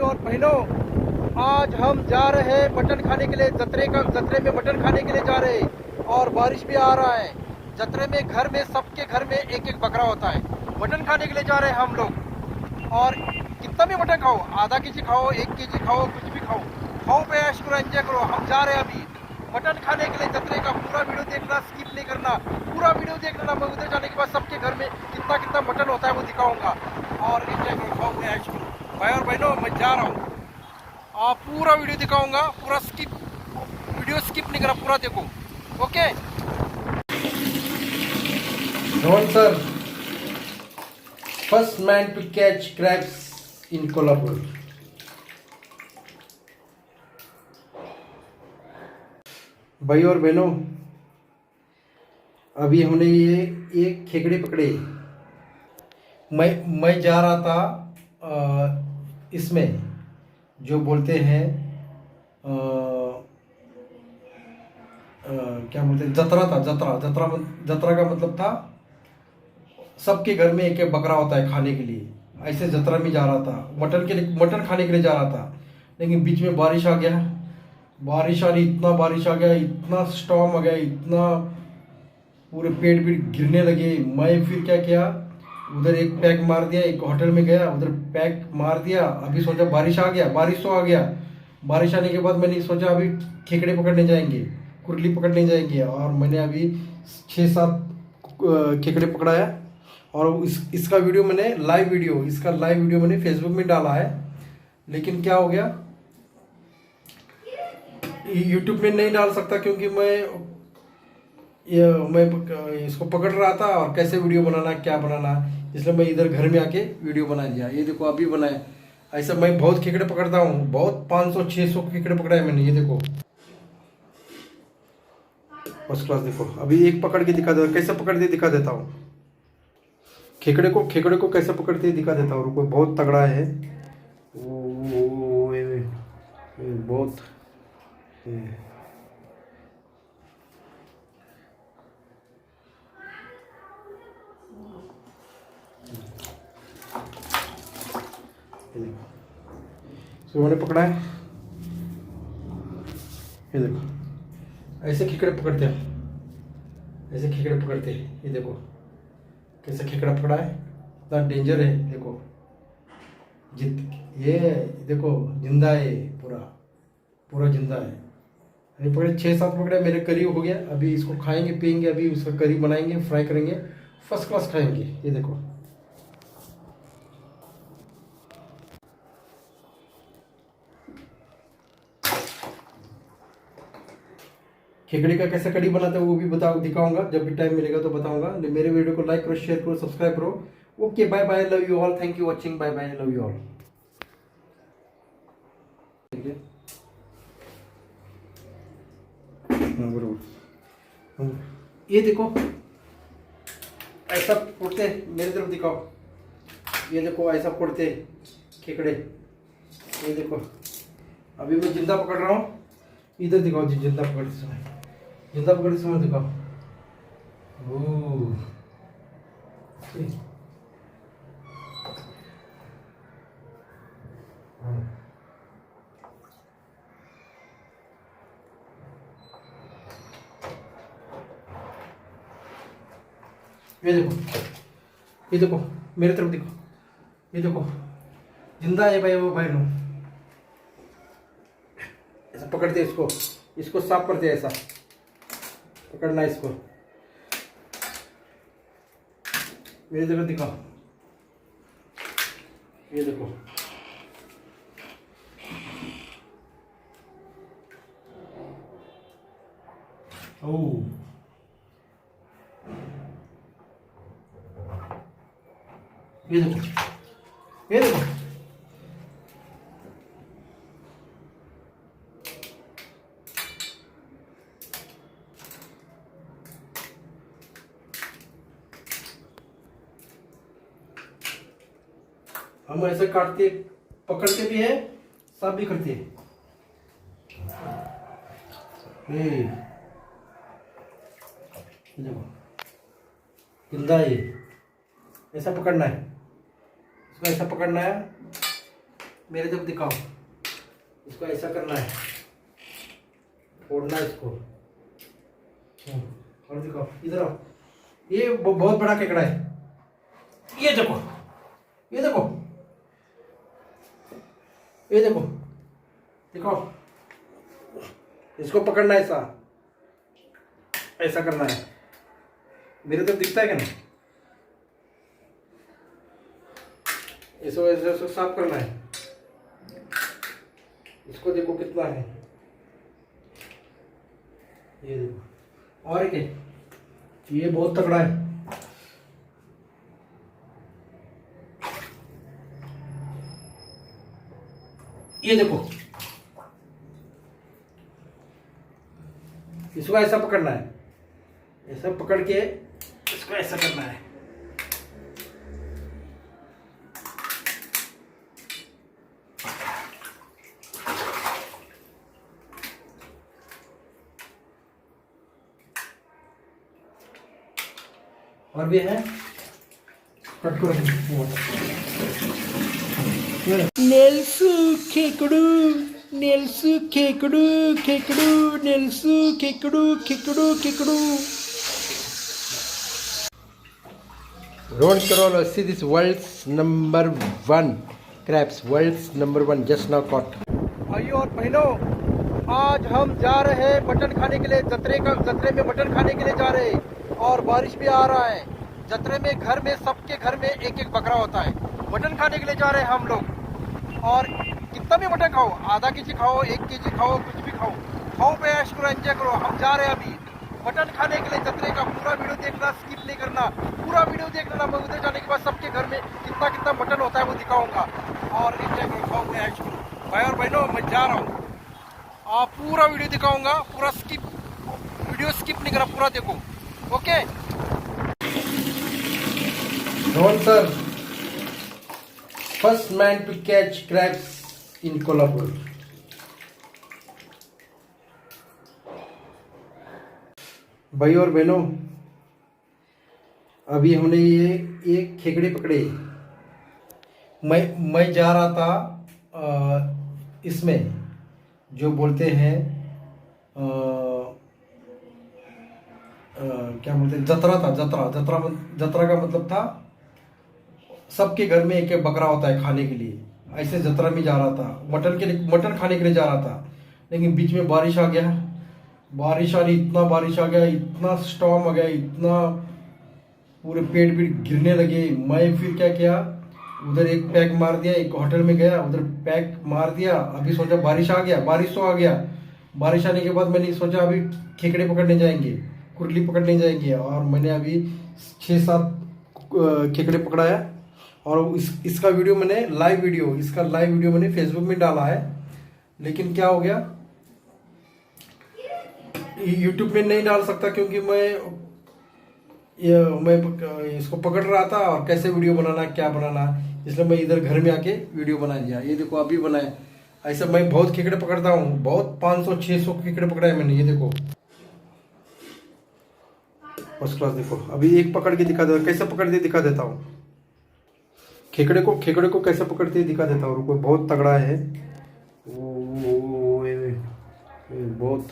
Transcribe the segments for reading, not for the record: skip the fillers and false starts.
और बहनों, आज हम जा रहे हैं मटन खाने के लिए। जतरे में मटन खाने के लिए जा रहे हैं और बारिश भी आ रहा है। जतरे में घर में सबके घर में एक एक बकरा होता है। मटन खाने के लिए जा रहे हैं हम लोग। और कितना भी मटन खाओ, आधा केजी खाओ, 1 केजी खाओ, कुछ भी खाओ, खाओ पे ऐश करो, एंजॉय करो। हम जा रहे हैं अभी मटन खाने के लिए जतरे का। पूरा वीडियो देखना, स्किप नहीं करना, पूरा वीडियो देख लेना। मैं उधर जाने के बाद सबके घर में कितना कितना मटन होता है वो दिखाऊंगा और एंजॉय करो, खाओ पे ऐश करो। भाई और बहनों, मैं जा रहा हूँ। आप पूरा वीडियो दिखाऊंगा, पूरा वीडियो स्किप नहीं करा, पूरा देखो। Okay Ron sir, first man to catch crabs in Kolhapur. भाई और बहनों, अभी हमने ये खेकड़े पकड़े। मैं जा रहा था इसमें जो बोलते हैं क्या बोलते हैं, जतरा था। जतरा का मतलब था सबके घर में एक एक बकरा होता है खाने के लिए। ऐसे जतरा में जा रहा था, मटन खाने के लिए जा रहा था। लेकिन बीच में बारिश आ गया। बारिश आ रही, इतना बारिश आ गया, इतना स्टॉर्म आ गया, इतना पूरे पेड़ गिरने लगे। मैं फिर क्या किया, उधर एक पैक मार दिया, एक होटल में गया, उधर पैक मार दिया। अभी सोचा बारिश आ गया, बारिश तो आ गया। बारिश आने के बाद मैंने सोचा अभी खेकड़े पकड़ने जाएंगे, कुरली पकड़ने जाएंगे। और मैंने अभी 6-7 खेकड़े पकड़ाया। और इसका वीडियो मैंने इसका लाइव वीडियो मैंने फेसबुक में डाला है। लेकिन क्या हो गया, यूट्यूब में नहीं डाल सकता क्योंकि मैं इसको पकड़ रहा था और कैसे वीडियो बनाना, क्या बनाना, इसलिए मैं इधर घर में आके वीडियो बना दिया। ये देखो अभी बनाया। ऐसा मैं बहुत खेकड़े पकड़ता हूँ, बहुत 500-600 खेकड़े पकड़ाए मैंने। ये देखो फर्स्ट क्लास। देखो अभी एक पकड़ के दिखा देता, कैसे पकड़ के दिखा देता हूँ। खेकड़े को कैसे पकड़ते दिखा देता हूँ। रुको, बहुत तगड़ा है वो, बहुत इसको मैंने पकड़ा है। ये देखो ऐसे खेकड़े पकड़ते हैं, ऐसे खेकड़े पकड़ते हैं। ये देखो कैसे खेकड़ा पकड़ा है, इतना डेंजर है। देखो ये देखो जिंदा है, पूरा जिंदा है। अभी पकड़े 6-7 पकड़े, मेरे करीब हो गया। अभी इसको खाएंगे, पियेंगे, अभी उसका करी बनाएंगे, फ्राई करेंगे, फर्स्ट क्लास खाएंगे। ये देखो खेकड़ी का कैसे कड़ी बनाते हैं वो भी दिखाऊंगा। जब भी टाइम मिलेगा तो बताऊंगा। मेरे वीडियो को लाइक करो, शेयर करो, सब्सक्राइब करो। Okay, bye bye, love you all, thank you watching, bye bye, love you all. ये देखो ऐसा फोड़ते, मेरी तरफ दिखाओ। ये देखो ऐसा फोड़ते खेकड़े। ये देखो अभी मैं जिंदा पकड़ रहा हूँ। इधर दिखाओ जी, जिंदा पकड़ते समय दिखाओ। ओह ये देखो मेरे तरफ देखो। ये देखो जिंदा है भाई, वो भाई नो। ऐसा पकड़ते इसको साफ करते, ऐसा पकड़ना इसको। मेरी तरफ दिखाओ। ये देखो ओह, ये देखो हम ऐसे काटते, पकड़ते भी है, साफ भी करते हैं। देखो जिंदा है। ऐसा पकड़ना है इसको, ऐसा पकड़ना है, मेरे तरफ दिखाओ। इसको ऐसा करना है, फोड़ना है इसको। और दिखाओ, इधर आओ। ये बहुत बड़ा केकड़ा है, ये देखो, ये देखो, ये देखो, दिखाओ। इसको पकड़ना है, ऐसा ऐसा करना है। मेरे तो दिखता है क्या ना? इसको ऐसे साफ करना है। इसको देखो कितना है, ये देखो। और एक है, ये बहुत तगड़ा है। ये देखो, इसको ऐसा पकड़ना है, ऐसा पकड़ के इसको ऐसा करना है। और भी है, कट करो। नेल्सु खेकड़ू, नेल्सु खेकड़ू, खेकड़ू, नेल्सु खेकड़ू, खेकड़ू, खेकड़ू। Don't scroll or see this world's #1 crabs, world's #1 just now caught. भाइयों और बहनों, आज हम जा रहे हैं मटन खाने के लिए। जत्रे में मटन खाने के लिए जा रहे हैं और बारिश भी आ रहा है। जत्रे में घर में सबके घर में एक एक बकरा होता है। मटन खाने के लिए जा रहे हैं हम लोग। और कितना भी मटन खाओ, आधा केजी खाओ, 1 केजी खाओ, कुछ भी खाओ, खाओ पे ऐश करो, एंजॉय करो। हम जा रहे हैं अभी मटन खाने के लिए जत्रे का। पूरा वीडियो देखना, स्किप नहीं करना, पूरा वीडियो देख लेना। मैं उधर जाने के बाद सबके घर में कितना कितना मटन होता है वो दिखाऊंगा और एंजॉय करो, खाओ पे ऐश करो। भाई और बहनों, मैं जा रहा हूँ, आप पूरा वीडियो दिखाऊंगा, पूरा वीडियो स्किप नहीं करा, पूरा देखो, okay. Rohan sir, first man to catch crabs in Kolhapur. भाई और बहनों, अभी हमने ये खेकड़े पकड़े। मैं जा रहा था इसमें जो बोलते हैं क्या बोलते हैं, जतरा था। जतरा का मतलब था सबके घर में एक एक बकरा होता है खाने के लिए। ऐसे जतरा में जा रहा था, मटन खाने के लिए जा रहा था। लेकिन बीच में बारिश आ गया, बारिश आ रही, इतना बारिश आ गया, इतना स्टॉर्म आ गया, इतना पूरे पेड़ गिरने लगे। मैं फिर क्या किया, उधर एक पैक मार दिया, एक होटल में गया, उधर पैक मार दिया। अभी सोचा बारिश आ गया, बारिश तो आ गया। बारिश आने के बाद मैंने सोचा अभी खेकड़े पकड़ने जाएंगे, कुरली पकड़ने जाएंगे। और मैंने अभी 6-7 खेकड़े पकड़ाया। और इसका वीडियो मैंने इसका लाइव वीडियो मैंने फेसबुक में डाला है। लेकिन क्या हो गया, यूट्यूब में नहीं डाल सकता क्योंकि मैं इसको पकड़ रहा था और कैसे वीडियो बनाना, क्या बनाना, इसलिए मैं इधर घर में आके वीडियो बना दिया। ये देखो अभी बनाया। ऐसा मैं बहुत खेकड़े पकड़ता हूँ, बहुत 500-600 खेकड़े पकड़ाए मैंने। ये देखो फर्स्ट क्लास। देखो अभी एक पकड़ के दिखा देता, कैसे पकड़ के दिखा देता हूँ। खेकड़े को कैसे पकड़ते दिखा देता हूँ। रुको, बहुत तगड़ा है वो, बहुत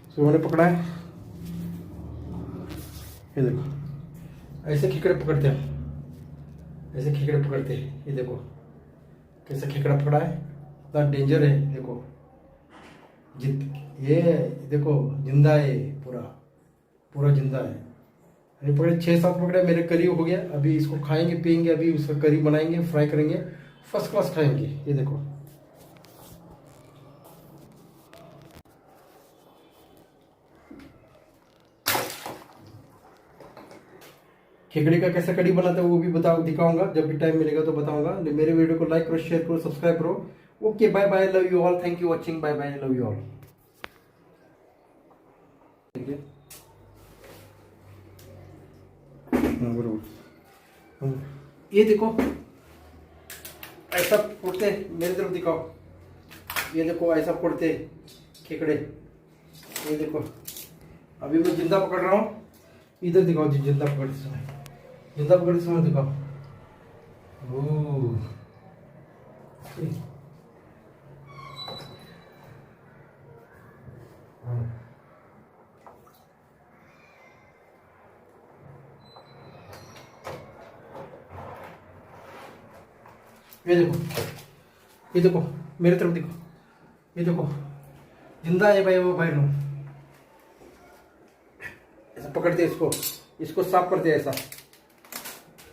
इसको मैंने पकड़ा है। ये देखो ऐसे खेकड़े पकड़ते हैं, ऐसे खेकड़े पकड़ते हैं। ये देखो कैसे खेकड़ा पकड़ा है, इतना डेंजर है। देखो ये देखो जिंदा है, पूरा जिंदा है। अरे पकड़े 6-7 पकड़े, मेरे करी हो गया। अभी इसको खाएंगे पियेंगे, अभी उसका करी बनाएंगे, फ्राई करेंगे, फर्स्ट क्लास खाएंगे। ये देखो खेकड़े का कैसे कड़ी बनाते हैं वो भी दिखाऊंगा, जब भी टाइम मिलेगा तो बताऊंगा। मेरे वीडियो को लाइक करो, शेयर करो, सब्सक्राइब करो। Okay, bye bye, love you all, thank you watching, bye bye, love you all. ठीक है, बरोबर। ये देखो ऐसा उठते, मेरी तरफ दिखाओ। ये देखो ऐसा पकड़ते खेकड़े, ये देखो अभी मैं जिंदा पकड़ रहा हूँ। इधर दिखाओ जी, जिंदा पकड़ते समय, जिंदा पकड़ते समय दिखाओ। ओह ये देखो, ये देखो मेरे तरफ देखो, ये देखो जिंदा है भाई, वो भाई लो ऐसा पकड़ते इसको, इसको साफ करते ऐसा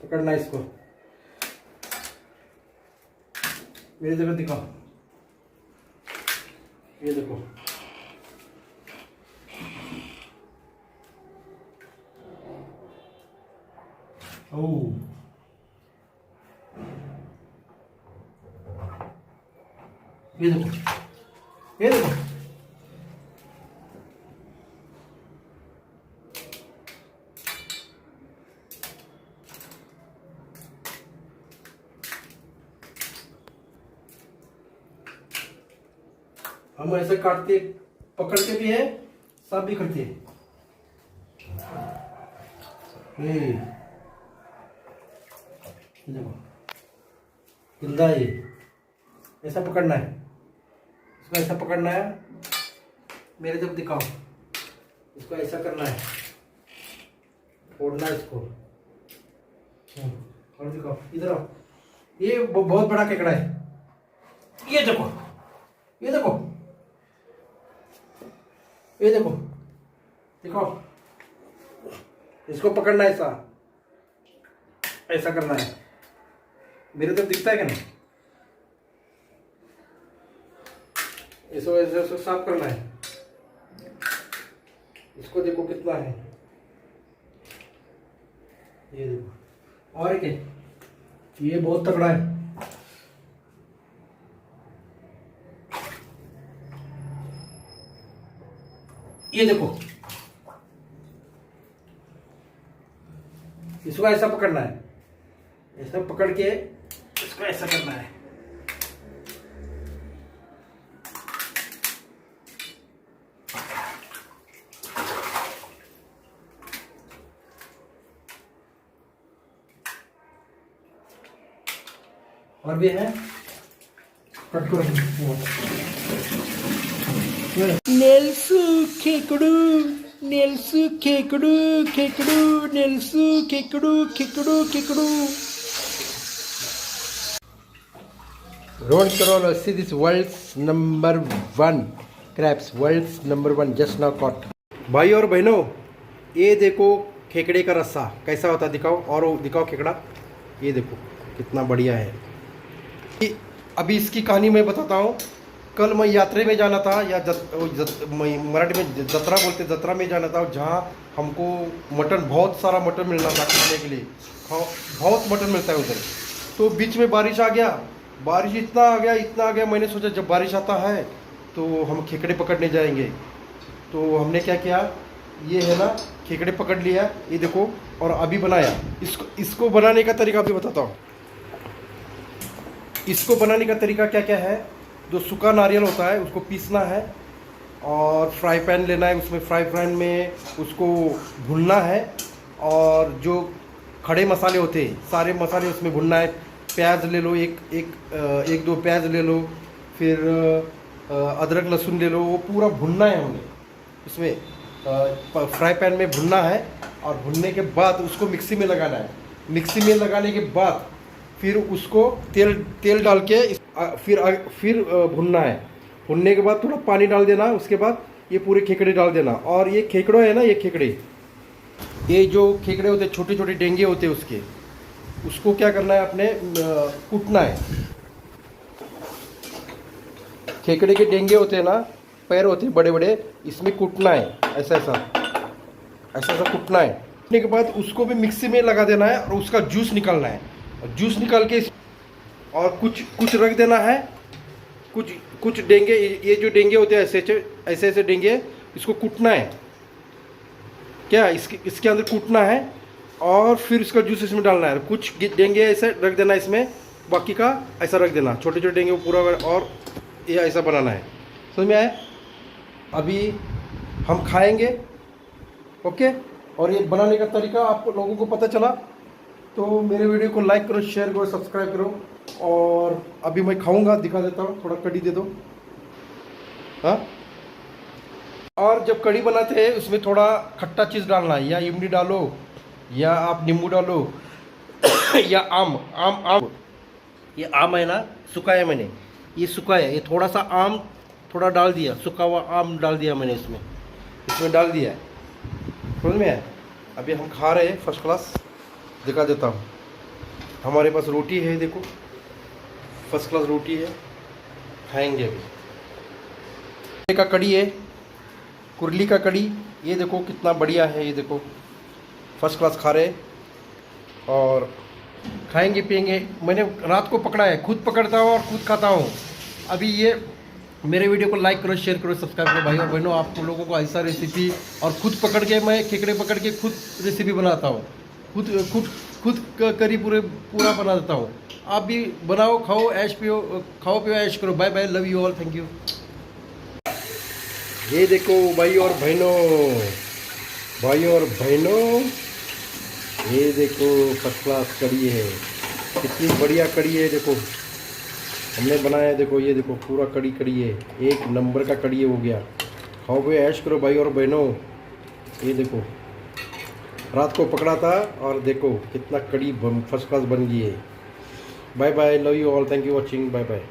पकड़ना इसको, मेरी तरफ दिखाओ, ये देखो ओह ये देखो, ये देखो हम ऐसे काटते पकड़ते भी है, सब भी करते हैं। ये देखो जिंदा है, ऐसा पकड़ना है इसको, ऐसा पकड़ना है, मेरे तरफ दिखाओ, इसको ऐसा करना है, फोड़ना है इसको। और दिखाओ इधर आओ, ये बहुत बड़ा केकड़ा है, ये देखो, ये देखो, ये देखो, दिखाओ, इसको पकड़ना है, ऐसा ऐसा करना है, मेरे तरफ दिखता है क्या नहीं, इसको ऐसे साफ करना है, इसको देखो कितना है, ये देखो, और क्या, ये बहुत तगड़ा है, ये देखो, इसको ऐसा पकड़ना है, ऐसा पकड़ के इसको ऐसा करना है, और भी है, कट करो। नेल्सू खेकड़ू, नेल्सू खेकड़ू, खेकड़ू नेल्सू खेकड़ू, खेकड़ू खेकड़ू। Ron Carollo, see this world's #1 crabs, world's #1 just now caught। भाई और बहनों, ये देखो खेकड़े का रस्सा कैसा होता है, दिखाओ, और वो दिखाओ खेकड़ा, ये देखो कितना बढ़िया है। अभी इसकी कहानी मैं बताता हूँ। कल मैं यात्रा में जाना था, या मराठी में जत्रा बोलते, जत्रा में जाना था, जहाँ हमको मटन, बहुत सारा मटन मिलना था खाने के लिए, बहुत मटन मिलता है उधर। तो बीच में बारिश आ गया, बारिश इतना आ गया, इतना आ गया, मैंने सोचा जब बारिश आता है तो हम खेकड़े पकड़ने जाएंगे। तो हमने क्या किया, ये है ना खेकड़े पकड़ लिया, ये देखो, और अभी बनाया। इसको बनाने का तरीका भी बताता हूँ। इसको बनाने का तरीका क्या क्या है, जो सूखा नारियल होता है उसको पीसना है, और फ्राई पैन लेना है, उसमें फ्राई पैन में उसको भूनना है, और जो खड़े मसाले होते हैं सारे मसाले उसमें भुनना है। प्याज ले लो, एक दो प्याज ले लो, फिर अदरक लहसुन ले लो, वो पूरा भुनना है हमें उसमें फ्राई पैन में भुनना है। और भुनने के बाद उसको मिक्सी में लगाना है। मिक्सी में लगाने के बाद फिर उसको तेल डाल के फिर भुनना है। भुनने के बाद थोड़ा पानी डाल देना, उसके बाद ये पूरे खेकड़े डाल देना। और ये खेकड़ो है ना, ये खेकड़े, ये जो खेकड़े होते हैं, छोटे छोटे डेंगे होते हैं उसके, उसको क्या करना है, अपने कूटना है। खेकड़े के डेंगे होते हैं ना, पैर होते हैं बड़े बड़े, इसमें कूटना है, ऐसा कूटना है। कूटने के बाद उसको भी मिक्सी में लगा देना है, और उसका जूस निकालना है। जूस निकाल के और कुछ रख देना है। कुछ डेंगे, ये जो डेंगे होते हैं ऐसे डेंगे, इसको कूटना है, क्या इसके अंदर कूटना है, और फिर इसका जूस इसमें डालना है। कुछ डेंगे ऐसे रख देना इसमें, बाकी का ऐसा रख देना, छोटे छोटे डेंगे पूरा। और ये ऐसा बनाना है, समझ में आया? अभी हम खाएंगे, ओके। और ये बनाने का तरीका आप लोगों को पता चला तो मेरे वीडियो को लाइक करो, शेयर करो, सब्सक्राइब करो। और अभी मैं खाऊंगा, दिखा देता हूँ, थोड़ा कड़ी दे दो। हाँ, और जब कड़ी बनाते हैं उसमें थोड़ा खट्टा चीज़ डालना है, या इमली डालो या आप नींबू डालो या आम आम आम ये आम है ना, सूखा है मैंने, ये सूखा है, ये थोड़ा सा आम थोड़ा डाल दिया, सूखा हुआ आम डाल दिया मैंने इसमें डाल दिया है, समझ में है? अभी हम खा रहे हैं फर्स्ट क्लास, दिखा देता हूँ। हमारे पास रोटी है, देखो फर्स्ट क्लास रोटी है, खाएंगे अभी। का कड़ी है, कुरली का कड़ी, ये देखो कितना बढ़िया है, ये देखो फर्स्ट क्लास खा रहे और खाएंगे पिएंगे। मैंने रात को पकड़ा है, खुद पकड़ता हूँ और खुद खाता हूँ। अभी ये मेरे वीडियो को लाइक करो, शेयर करो, सब्सक्राइब करो भाई और बहनों। आप लोगों को ऐसा रेसिपी और खुद पकड़ के मैं खेकड़े पकड़ के खुद रेसिपी बनाता हूँ, खुद करी पूरा बना देता हूँ। आप भी बनाओ, खाओ, ऐश पियो, खाओ पियो, ऐश करो। Bye bye, love you all, thank you. ये देखो भाई और बहनों, ये देखो फर्स्ट क्लास कड़ी है, कितनी बढ़िया कड़ी है, देखो हमने बनाया, देखो ये देखो पूरा कड़ी है, एक नंबर का कड़ी हो गया। खाओ भाई, ऐश करो भाई और बहनों। ये देखो रात को पकड़ा था और देखो कितना कड़ी फर्स्ट क्लास बन गई है। Bye bye, love you all, thank you watching, bye bye.